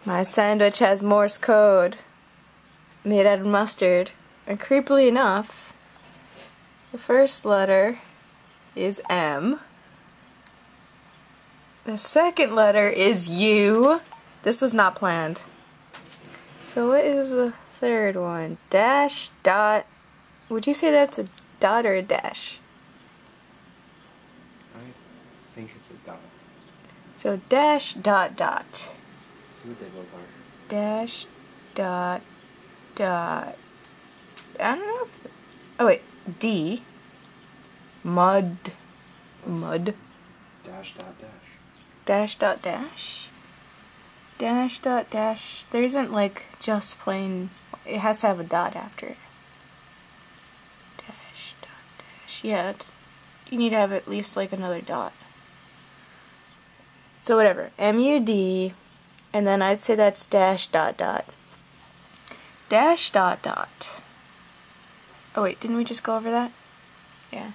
My sandwich has Morse code made out of mustard. And creepily enough, the first letter is M. The second letter is U. This was not planned. So what is the third one? Dash, dot. Would you say that's a dot or a dash? I think it's a dot. So dash, dot, dot. See what they both are. Dash, dot, dot. I don't know if... Oh wait, D. Mud. Mud. Dash, dot, dash. Dash, dot, dash. Dash, dot, dash. There isn't like just plain... It has to have a dot after it. Dash, dot, dash. Yeah, you need to have at least like another dot. So whatever. M-U-D. And then I'd say that's dash, dot, dot. Dash, dot, dot. Oh wait, didn't we just go over that? Yeah.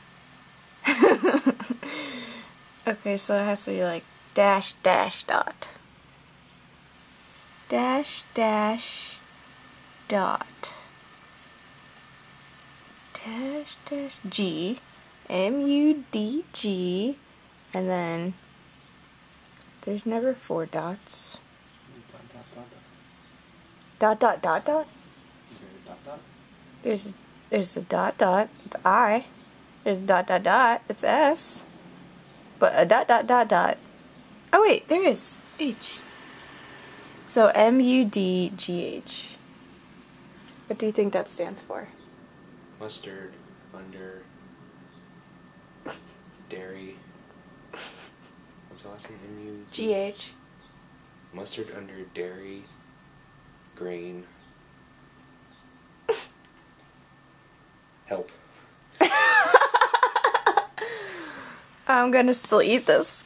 Okay, so it has to be like dash, dash, dot. Dash, dash, dot. Dash, dash, G. M-U-D-G. And then there's never 4 dots. Dot, dot, dot, dot. Dot, dot, dot, dot? Is there a dot, dot? There's a dot, dot. It's I. There's a dot, dot, dot. It's S. But a dot, dot, dot, dot. Oh wait, there is H. So M-U-D-G-H. What do you think that stands for? Mustard under dairy. What's the last one? M-U... G-H. Mustard under dairy grain. Help. I'm gonna still eat this.